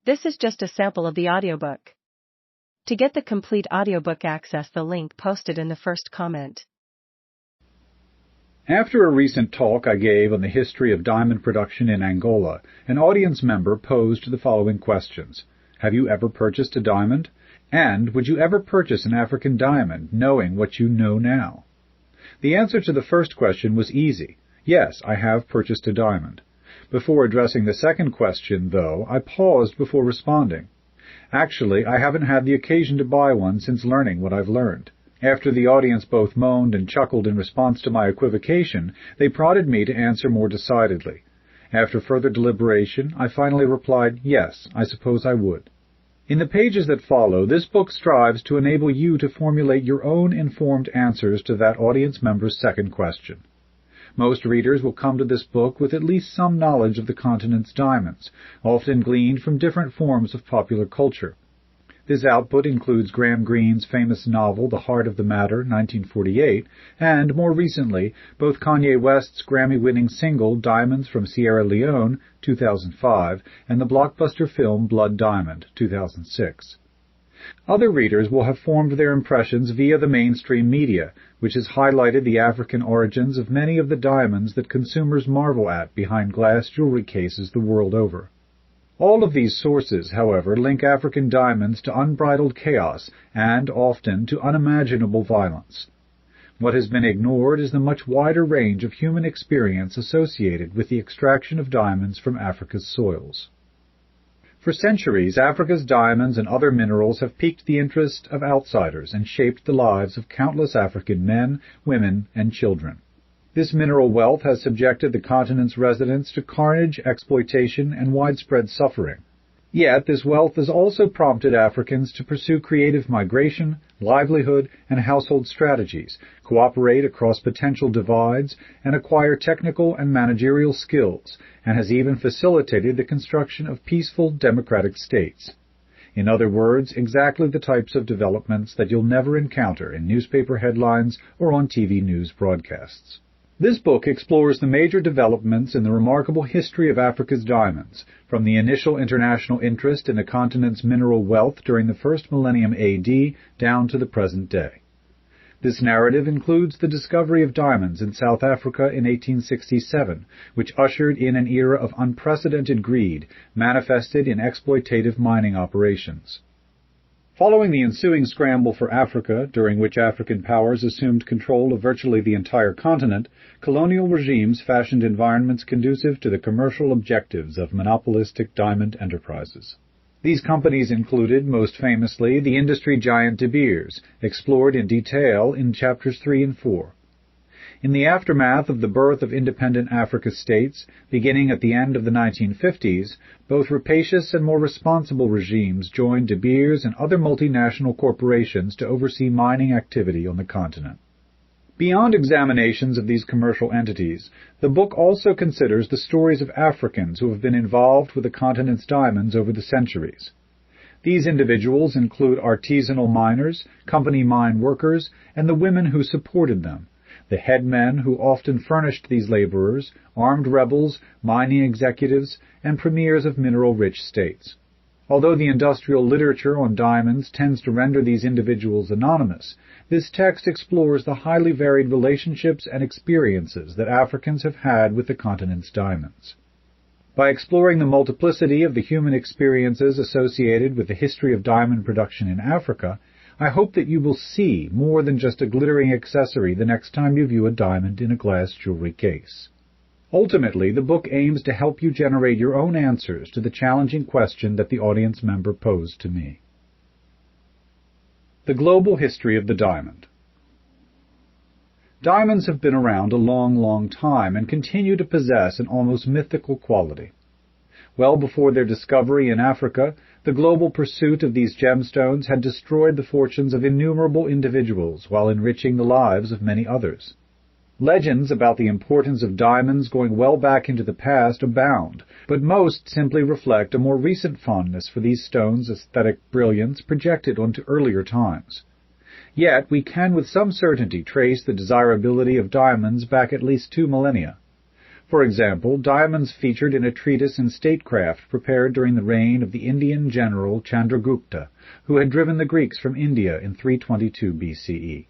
This is just a sample of the audiobook. To get the complete audiobook, access the link posted in the first comment. After a recent talk I gave on the history of diamond production in Angola, an audience member posed the following questions. Have you ever purchased a diamond? And would you ever purchase an African diamond, knowing what you know now? The answer to the first question was easy. Yes, I have purchased a diamond. Before addressing the second question, though, I paused before responding. Actually, I haven't had the occasion to buy one since learning what I've learned. After the audience both moaned and chuckled in response to my equivocation, they prodded me to answer more decidedly. After further deliberation, I finally replied, yes, I suppose I would. In the pages that follow, this book strives to enable you to formulate your own informed answers to that audience member's second question. Most readers will come to this book with at least some knowledge of the continent's diamonds, often gleaned from different forms of popular culture. This output includes Graham Greene's famous novel The Heart of the Matter, 1948, and, more recently, both Kanye West's Grammy-winning single Diamonds from Sierra Leone, 2005, and the blockbuster film Blood Diamond, 2006. Other readers will have formed their impressions via the mainstream media, which has highlighted the African origins of many of the diamonds that consumers marvel at behind glass jewelry cases the world over. All of these sources, however, link African diamonds to unbridled chaos and, often, to unimaginable violence. What has been ignored is the much wider range of human experience associated with the extraction of diamonds from Africa's soils. For centuries, Africa's diamonds and other minerals have piqued the interest of outsiders and shaped the lives of countless African men, women, and children. This mineral wealth has subjected the continent's residents to carnage, exploitation, and widespread suffering. Yet this wealth has also prompted Africans to pursue creative migration, livelihood, and household strategies, cooperate across potential divides, and acquire technical and managerial skills, and has even facilitated the construction of peaceful, democratic states. In other words, exactly the types of developments that you'll never encounter in newspaper headlines or on TV news broadcasts. This book explores the major developments in the remarkable history of Africa's diamonds, from the initial international interest in the continent's mineral wealth during the first millennium AD down to the present day. This narrative includes the discovery of diamonds in South Africa in 1867, which ushered in an era of unprecedented greed manifested in exploitative mining operations. Following the ensuing scramble for Africa, during which African powers assumed control of virtually the entire continent, colonial regimes fashioned environments conducive to the commercial objectives of monopolistic diamond enterprises. These companies included, most famously, the industry giant De Beers, explored in detail in chapters 3 and 4. In the aftermath of the birth of independent Africa states, beginning at the end of the 1950s, both rapacious and more responsible regimes joined De Beers and other multinational corporations to oversee mining activity on the continent. Beyond examinations of these commercial entities, the book also considers the stories of Africans who have been involved with the continent's diamonds over the centuries. These individuals include artisanal miners, company mine workers, and the women who supported them, the headmen who often furnished these laborers, armed rebels, mining executives, and premiers of mineral-rich states. Although the industrial literature on diamonds tends to render these individuals anonymous, this text explores the highly varied relationships and experiences that Africans have had with the continent's diamonds. By exploring the multiplicity of the human experiences associated with the history of diamond production in Africa, I hope that you will see more than just a glittering accessory the next time you view a diamond in a glass jewelry case. Ultimately, the book aims to help you generate your own answers to the challenging question that the audience member posed to me. The global history of the diamond. Diamonds have been around a long, long time and continue to possess an almost mythical quality. Well before their discovery in Africa, the global pursuit of these gemstones had destroyed the fortunes of innumerable individuals while enriching the lives of many others. Legends about the importance of diamonds going well back into the past abound, but most simply reflect a more recent fondness for these stones' aesthetic brilliance projected onto earlier times. Yet we can with some certainty trace the desirability of diamonds back at least 2 millennia. For example, diamonds featured in a treatise in statecraft prepared during the reign of the Indian general Chandragupta, who had driven the Greeks from India in 322 BCE.